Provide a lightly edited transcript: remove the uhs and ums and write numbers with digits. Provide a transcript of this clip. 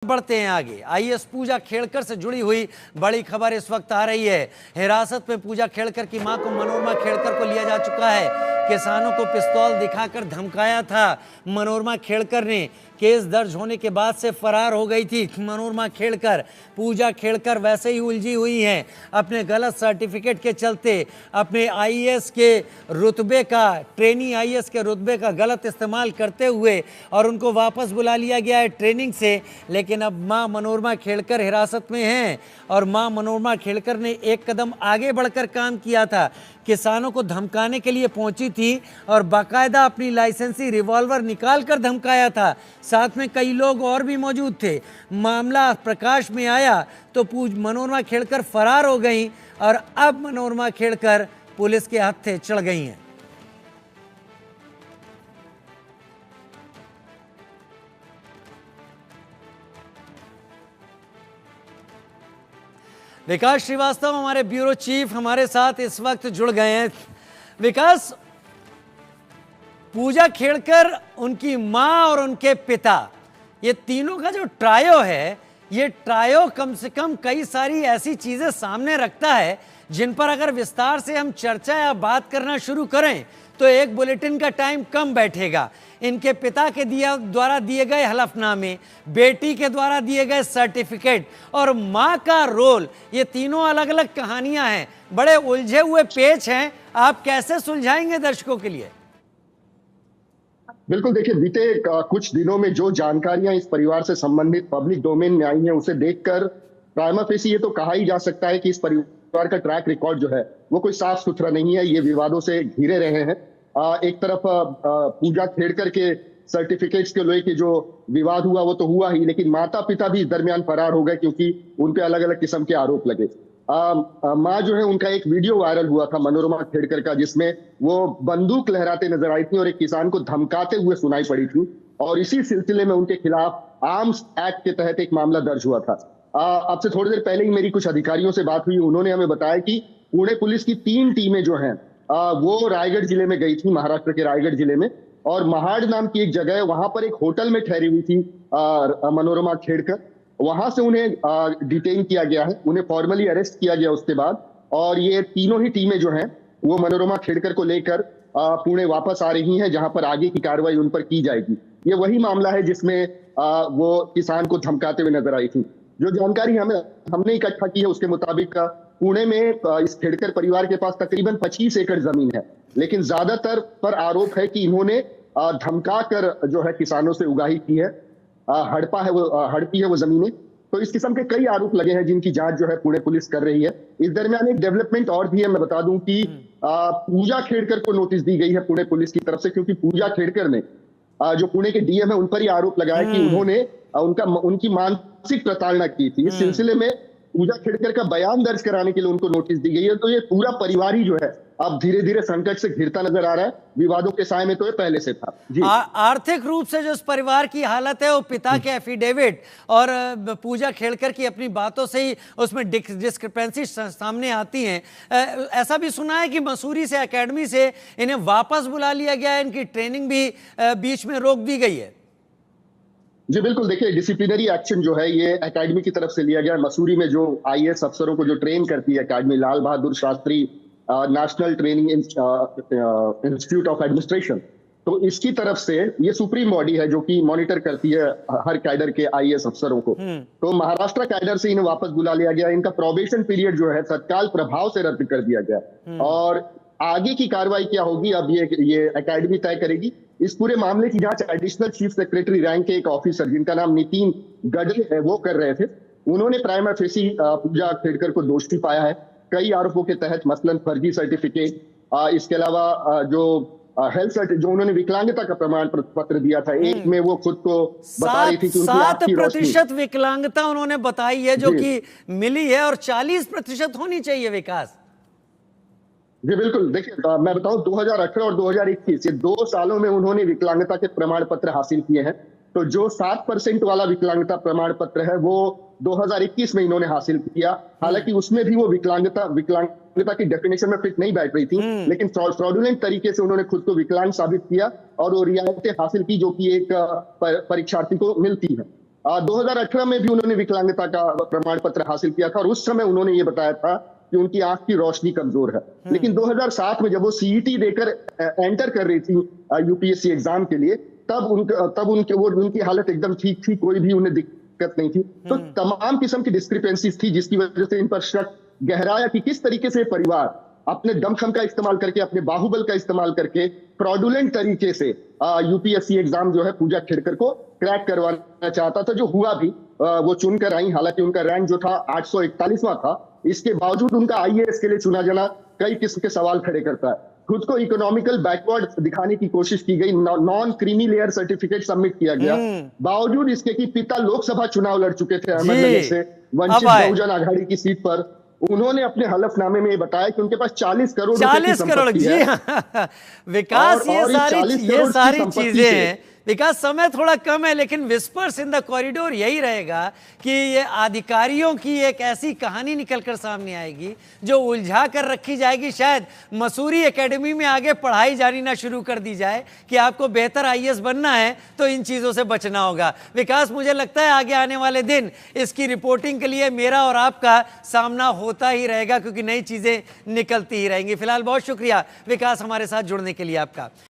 बढ़ते हैं आगे। आईएएस पूजा खेड़कर से जुड़ी हुई बड़ी खबर इस वक्त आ रही है। हिरासत में पूजा खेड़कर की मां को मनोरमा खेड़कर को लिया जा चुका है। किसानों को पिस्तौल दिखाकर धमकाया था मनोरमा खेड़कर ने। केस दर्ज होने के बाद से फरार हो गई थी मनोरमा खेड़कर। पूजा खेड़कर वैसे ही उलझी हुई हैं अपने गलत सर्टिफिकेट के चलते। अपने आईएएस के रुतबे का, ट्रेनी आईएएस के रुतबे का गलत इस्तेमाल करते हुए और उनको वापस बुला लिया गया है ट्रेनिंग से। लेकिन अब मां मनोरमा खेड़कर हिरासत में हैं और मां मनोरमा खेड़कर ने एक कदम आगे बढ़कर काम किया था। किसानों को धमकाने के लिए पहुंची थी और बाकायदा अपनी लाइसेंसी रिवॉल्वर निकाल कर धमकाया था। साथ में कई लोग और भी मौजूद थे। मामला प्रकाश में आया तो मनोरमा खेड़कर फरार हो गई और अब मनोरमा खेड़कर पुलिस के हत्थे चढ़ गई हैं। विकास श्रीवास्तव हमारे ब्यूरो चीफ हमारे साथ इस वक्त जुड़ गए हैं। विकास, पूजा खेड़कर, उनकी मां और उनके पिता, ये तीनों का जो ट्रायो है, ये ट्रायो कम से कम कई सारी ऐसी चीजें सामने रखता है जिन पर अगर विस्तार से हम चर्चा या बात करना शुरू करें तो एक बुलेटिन का टाइम कम बैठेगा। इनके पिता के द्वारा दिए गए हलफनामे, बेटी के द्वारा दिए गए सर्टिफिकेट और मां का रोल, ये तीनों अलग अलग कहानियां हैं, बड़े उलझे हुए पेच हैं। आप कैसे सुलझाएंगे दर्शकों के लिए? बिल्कुल, देखिए, बीते कुछ दिनों में जो जानकारियां इस परिवार से संबंधित पब्लिक डोमेन में आई हैं, उसे देखकर प्राइमा फेसी ये तो कहा ही जा सकता है कि इस परिवार का ट्रैक रिकॉर्ड जो है वो कोई साफ सुथरा नहीं है। ये विवादों से घिरे रहे हैं। एक तरफ पूजा खेड़कर के सर्टिफिकेट्स के लेके जो विवाद हुआ वो तो हुआ ही, लेकिन माता पिता भी इस दरमियान फरार हो गए क्योंकि उन पे अलग अलग किस्म के आरोप लगे। माँ जो है, उनका एक वीडियो वायरल हुआ था मनोरमा खेड़कर का, जिसमें वो बंदूक लहराते नजर आई थी और एक किसान को धमकाते हुए सुनाई पड़ी थी। और इसी सिलसिले में उनके खिलाफ आर्म्स एक्ट के तहत एक मामला दर्ज हुआ था। अब से थोड़ी देर पहले ही मेरी कुछ अधिकारियों से बात हुई। उन्होंने हमें बताया कि पुणे पुलिस की 3 टीमें जो हैं वो रायगढ़ जिले में गई थी, महाराष्ट्र के रायगढ़ जिले में, और महाड़ नाम की एक जगह है, वहां पर एक होटल में ठहरी हुई थी मनोरमा खेड़कर। वहां से उन्हें डिटेन किया गया है, उन्हें फॉर्मली अरेस्ट किया गया उसके बाद। और ये तीनों ही टीमें जो हैं वो मनोरमा खेड़कर को लेकर पुणे वापस आ रही हैं, जहां पर आगे की कार्रवाई उन पर की जाएगी। ये वही मामला है जिसमें वो किसान को धमकाते हुए नजर आई थी। जो जानकारी हमने इकट्ठा की है उसके मुताबिक पुणे में इस खेड़कर परिवार के पास तकरीबन 25 एकड़ जमीन है, लेकिन ज्यादातर पर आरोप है कि इन्होंने धमका कर जो है किसानों से उगाही की है, हड़पी है वो जमीनें। तो इस किस्म के कई आरोप लगे हैं जिनकी जांच जो है पुणे पुलिस कर रही है। इस दरमियान एक डेवलपमेंट और भी है, मैं बता दूं कि पूजा खेड़कर को नोटिस दी गई है पुणे पुलिस की तरफ से, क्योंकि पूजा खेड़कर ने जो पुणे के डीएम है उन पर ही आरोप लगाया कि उन्होंने उनकी मानसिक प्रताड़ना की थी। इस सिलसिले में पूजा खेड़कर का बयान दर्ज कराने के लिए उनको नोटिस दी गई है। तो ये पूरा परिवार ही जो है अब धीरे धीरे संकट से घिरता नजर आ रहा है। विवादों के साए में तो ये पहले से था जी। आर्थिक रूप से जो इस परिवार की हालत है, वो पिता के एफिडेविट और पूजा खेड़कर की अपनी बातों से ही उसमें डिस्क्रिपेंसी सामने आती हैं। ऐसा भी सुना है कि मसूरी से, एकेडमी से इन्हें वापस बुला लिया गया है, इनकी ट्रेनिंग भी बीच में रोक दी गई है। जी बिल्कुल, देखिए, डिसिप्लिनरी एक्शन जो है ये एकेडमी की तरफ से लिया गया है। मसूरी में जो आईएएस अफसरों को जो ट्रेन करती है academy, Lal Bahadur Shastri national training institute of administration, तो इसकी तरफ से ये सुप्रीम बॉडी है जो कि मॉनिटर करती है हर कैडर के आईएएस अफसरों को। तो महाराष्ट्र कैडर से इन्हें वापस बुला लिया गया। इनका प्रोबेशन पीरियड जो है तत्काल प्रभाव से रद्द कर दिया गया और आगे की कार्रवाई क्या होगी अब ये एकेडमी तय करेगी। इस पूरे मामले की जांच एडिशनल चीफ सेक्रेटरी रैंक के एक ऑफिसर जिनका नाम नितिन गडे है वो कर रहे थे। उन्होंने प्राइमा फेसी पूजा खेड़कर को दोषी पाया है कई आरोपों के तहत, मसलन फर्जी सर्टिफिकेट, इसके अलावा जो हेल्थ सर्टिफिकेट, जो उन्होंने विकलांगता का प्रमाण पत्र दिया था, एक में वो खुद को बता रही थी कि 7% विकलांगता उन्होंने बताई है जो कि मिली है और 40% होनी चाहिए। विकास जी बिल्कुल, देखिए, मैं बताऊं 2018 और 2021 ये 2 सालों में उन्होंने विकलांगता के प्रमाण पत्र हासिल किए हैं। तो जो 7% वाला विकलांगता प्रमाण पत्र है वो 2021 में इन्होंने हासिल किया। हालांकि उसमें भी वो विकलांगता की डेफिनेशन में फिट नहीं बैठ रही थी, लेकिन फ्रॉडुलेंट तरीके से उन्होंने खुद को विकलांग साबित किया और वो रियायतें हासिल की जो कि एक परीक्षार्थी को मिलती है। 2018 में भी उन्होंने विकलांगता का प्रमाण पत्र हासिल किया था और उस समय उन्होंने ये बताया था कि उनकी आंख की रोशनी कमजोर है। लेकिन 2007 में जब वो सीईटी देकर एंटर कर रही थी यूपीएससी एग्जाम के लिए, तब उनकी हालत एकदम ठीक थी, कोई भी उन्हें दिक्कत नहीं थी। तो तमाम किस्म की डिस्क्रिपेंसीज थी जिसकी वजह से इन पर शक गहराया कि किस तरीके से परिवार अपने दमखम का इस्तेमाल करके, अपने बाहुबल का इस्तेमाल करके फ्रॉडुलेंट तरीके से यूपीएससी एग्जाम जो है पूजा खेड़कर को क्रैक करवाना चाहता था, जो हुआ भी। वो चुनकर आई, हालांकि उनका रैंक जो था 841वां था। इसके बावजूद उनका आईएएस के लिए चुना जाना कई किस्म के सवाल खड़े करता है। खुद को इकोनॉमिकल बैकवर्ड दिखाने की कोशिश की गई, non creamy layer certificate submit किया गया, बावजूद इसके कि पिता लोकसभा चुनाव लड़ चुके थे अहमदनगर से वंचित बहुजन आघाड़ी की सीट पर। उन्होंने अपने हलफनामे में बताया कि उनके पास 40 करोड़ रुपए की संपत्ति है। हाँ। विकास, ये सारी चीजें हैं। विकास, समय थोड़ा कम है, लेकिन विस्पर्स इन द कॉरिडोर यही रहेगा कि ये अधिकारियों की एक ऐसी कहानी निकलकर सामने आएगी जो उलझा कर रखी जाएगी। शायद मसूरी एकेडमी में आगे पढ़ाई जानी ना शुरू कर दी जाए कि आपको बेहतर आईएएस बनना है तो इन चीजों से बचना होगा। विकास, मुझे लगता है आगे आने वाले दिन इसकी रिपोर्टिंग के लिए मेरा और आपका सामना होता ही रहेगा, क्योंकि नई चीजें निकलती ही रहेंगी। फिलहाल बहुत शुक्रिया विकास, हमारे साथ जुड़ने के लिए आपका।